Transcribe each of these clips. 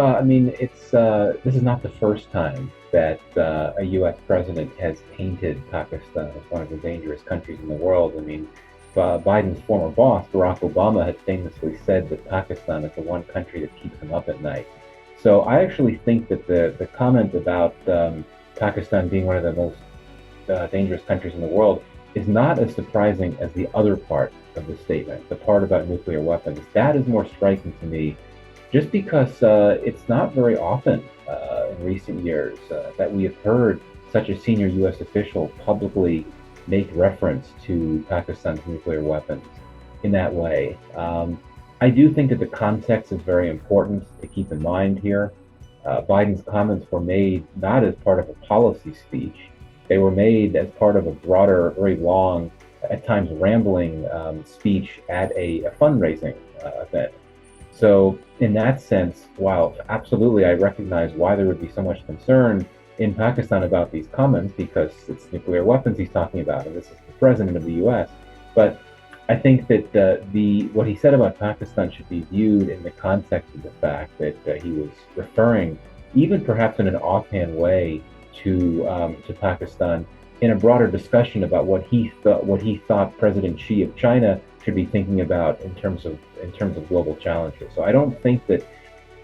Well, I mean, this is not the first time that a U.S. president has painted Pakistan as one of the dangerous countries in the world. I mean, Biden's former boss, Barack Obama, had famously said that Pakistan is the one country that keeps him up at night. So I actually think that the comment about Pakistan being one of the most dangerous countries in the world is not as surprising as the other part of the statement, the part about nuclear weapons. That is more striking to me just because it's not very often in recent years that we have heard such a senior U.S. official publicly make reference to Pakistan's nuclear weapons in that way. I do think that the context is very important to keep in mind here. Biden's comments were made not as part of a policy speech, they were made as part of a broader, very long, at times rambling speech at a fundraising event. So, in that sense, while absolutely I recognize why there would be so much concern in Pakistan about these comments, because it's nuclear weapons he's talking about, and this is the president of the U.S. But I think that the what he said about Pakistan should be viewed in the context of the fact that he was referring, even perhaps in an offhand way, to Pakistan in a broader discussion about what he thought President Xi of China should be thinking about in terms of global challenges. So I don't think that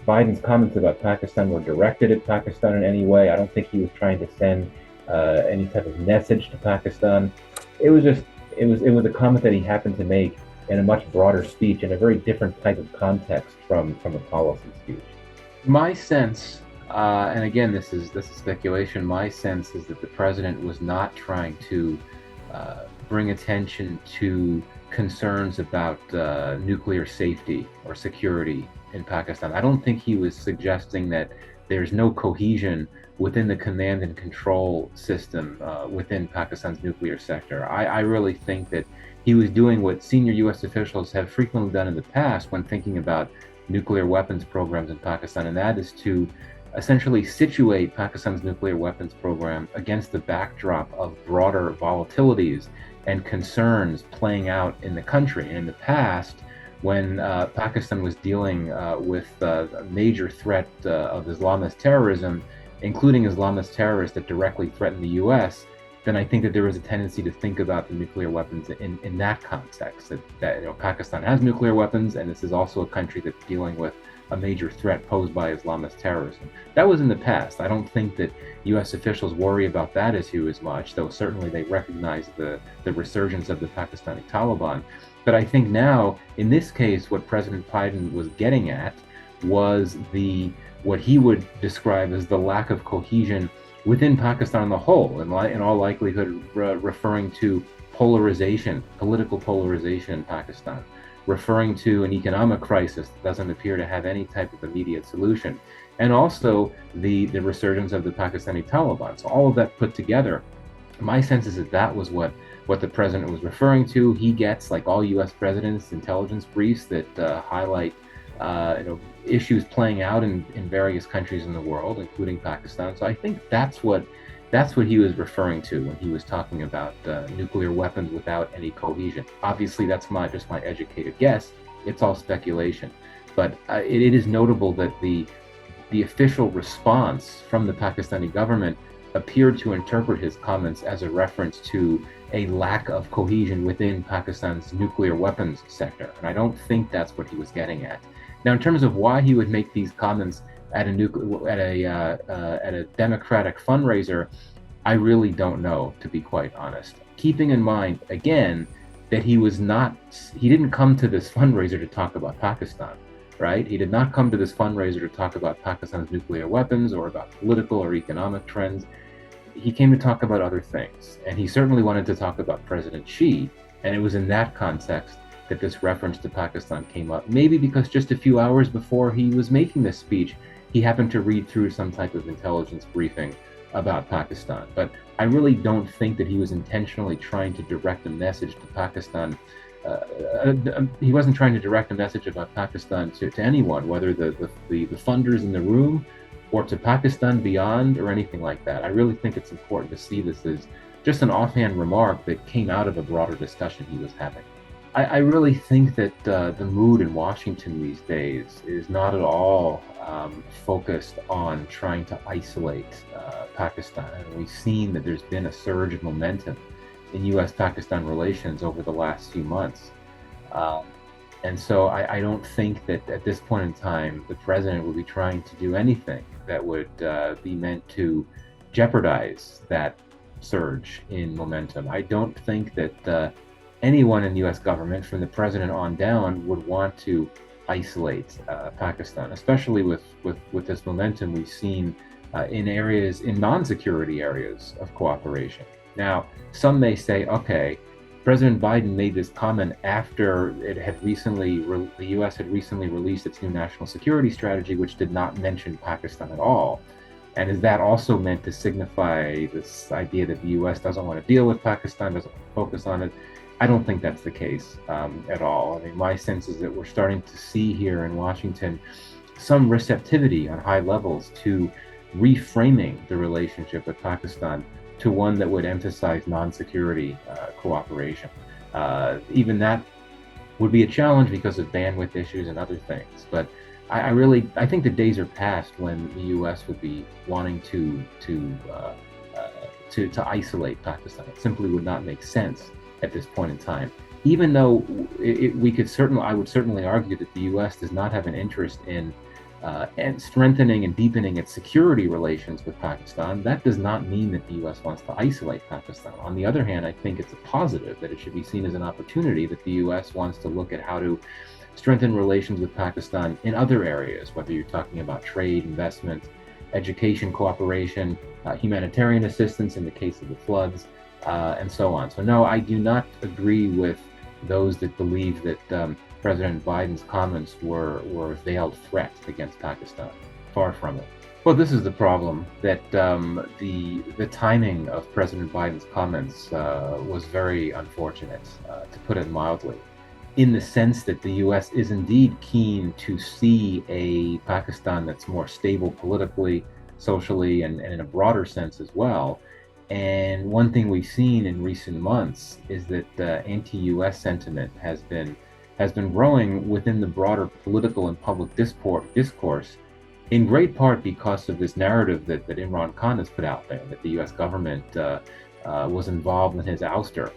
Biden's comments about Pakistan were directed at Pakistan in any way. I don't think he was trying to send any type of message to Pakistan. It was a comment that he happened to make in a much broader speech in a very different type of context from a policy speech. My sense, and again, this is speculation. My sense is that the president was not trying to bring attention to concerns about nuclear safety or security in Pakistan. I don't think he was suggesting that there's no cohesion within the command and control system within Pakistan's nuclear sector. I really think that he was doing what senior U.S. officials have frequently done in the past when thinking about nuclear weapons programs in Pakistan, and that is to essentially situate Pakistan's nuclear weapons program against the backdrop of broader volatilities and concerns playing out in the country. And in the past, when Pakistan was dealing with a major threat of Islamist terrorism, including Islamist terrorists that directly threaten the U.S., then I think that there is a tendency to think about the nuclear weapons in that context, that Pakistan has nuclear weapons, and this is also a country that's dealing with a major threat posed by Islamist terrorism. That was in the past. I don't think that U.S. officials worry about that issue as much, though certainly they recognize the resurgence of the Pakistani Taliban. But I think now, in this case, what President Biden was getting at was what he would describe as the lack of cohesion within Pakistan on the whole, in all likelihood referring to polarization, political polarization in Pakistan, referring to an economic crisis that doesn't appear to have any type of immediate solution, and also the resurgence of the Pakistani Taliban. So all of that put together, my sense is that was what the president was referring to. He gets, like all U.S. presidents, intelligence briefs that highlight issues playing out in various countries in the world, including Pakistan. So I think that's what he was referring to when he was talking about nuclear weapons without any cohesion. Obviously, that's just my educated guess. It's all speculation, but it is notable that the official response from the Pakistani government appeared to interpret his comments as a reference to a lack of cohesion within Pakistan's nuclear weapons sector, and I don't think that's what he was getting at. Now, in terms of why he would make these comments at a Democratic fundraiser, I really don't know, to be quite honest. Keeping in mind, again, that he didn't come to this fundraiser to talk about Pakistan, right? He did not come to this fundraiser to talk about Pakistan's nuclear weapons or about political or economic trends. He came to talk about other things, and he certainly wanted to talk about President Xi, and it was in that context that this reference to Pakistan came up, maybe because just a few hours before he was making this speech, he happened to read through some type of intelligence briefing about Pakistan. But I really don't think that he was intentionally trying to direct a message to Pakistan. He wasn't trying to direct a message about Pakistan to anyone, whether the funders in the room or to Pakistan beyond or anything like that. I really think it's important to see this as just an offhand remark that came out of a broader discussion he was having. I really think that the mood in Washington these days is not at all focused on trying to isolate Pakistan. And we've seen that there's been a surge of momentum in U.S.-Pakistan relations over the last few months. Um, and so I don't think that at this point in time, the president would be trying to do anything that would be meant to jeopardize that surge in momentum. I don't think that anyone in the U.S. government, from the president on down, would want to isolate Pakistan, especially with this momentum we've seen in non-security areas of cooperation. Now, some may say, okay, President Biden made this comment after the U.S. had recently released its new national security strategy, which did not mention Pakistan at all. And is that also meant to signify this idea that the U.S. doesn't want to deal with Pakistan, doesn't want to focus on it? I don't think that's the case at all. I mean, my sense is that we're starting to see here in Washington some receptivity on high levels to reframing the relationship with Pakistan to one that would emphasize non-security cooperation. Even that would be a challenge because of bandwidth issues and other things. But I think the days are past when the U.S. would be wanting to isolate Pakistan. It simply would not make sense at this point in time. Even though I would certainly argue that the U.S. does not have an interest in and strengthening and deepening its security relations with Pakistan. That does not mean that the U.S. wants to isolate Pakistan. On the other hand, I think it's a positive that it should be seen as an opportunity that the U.S. wants to look at how to strengthen relations with Pakistan in other areas, whether you're talking about trade, investment, education cooperation, humanitarian assistance in the case of the floods, and so on. So no, I do not agree with those that believe that President Biden's comments were a veiled threat against Pakistan. Far from it. Well, this is the problem, that the timing of President Biden's comments was very unfortunate, to put it mildly, in the sense that the U.S. is indeed keen to see a Pakistan that's more stable politically, socially, and in a broader sense as well. And one thing we've seen in recent months is that anti-U.S. sentiment has been growing within the broader political and public discourse, in great part because of this narrative that Imran Khan has put out there, that the U.S. government was involved in his ouster.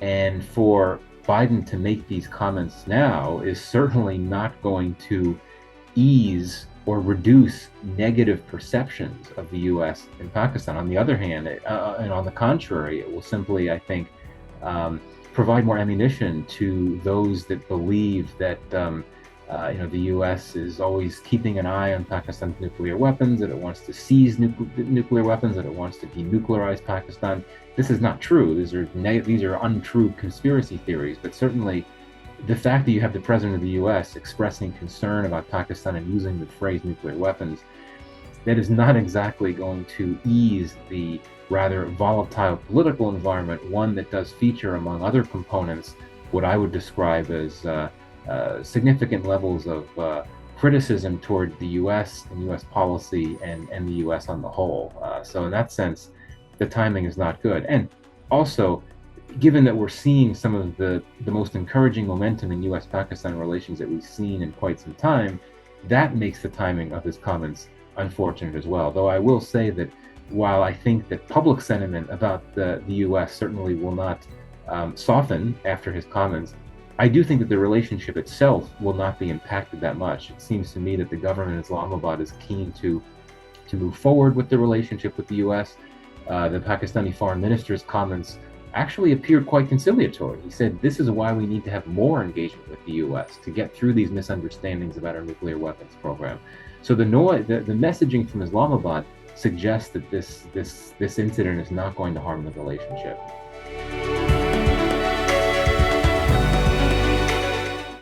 And for Biden to make these comments now is certainly not going to ease or reduce negative perceptions of the U.S. in Pakistan. On the other hand, and on the contrary, it will simply, I think, provide more ammunition to those that believe that the U.S. is always keeping an eye on Pakistan's nuclear weapons, that it wants to seize nuclear weapons, that it wants to denuclearize Pakistan. This is not true. These are untrue conspiracy theories. But certainly, the fact that you have the president of the U.S. expressing concern about Pakistan and using the phrase nuclear weapons, that is not exactly going to ease the rather volatile political environment, one that does feature, among other components, what I would describe as significant levels of criticism toward the U.S. and U.S. policy and the U.S. on the whole. So in that sense, the timing is not good. And also, given that we're seeing some of the most encouraging momentum in U.S.-Pakistan relations that we've seen in quite some time, that makes the timing of his comments unfortunate as well. Though I will say that while I think that public sentiment about the U.S. certainly will not soften after his comments, I do think that the relationship itself will not be impacted that much. It seems to me that the government in Islamabad is keen to move forward with the relationship with the U.S. The Pakistani foreign minister's comments actually appeared quite conciliatory. He said, this is why we need to have more engagement with the U.S. to get through these misunderstandings about our nuclear weapons program. So the messaging from Islamabad suggests that this incident is not going to harm the relationship.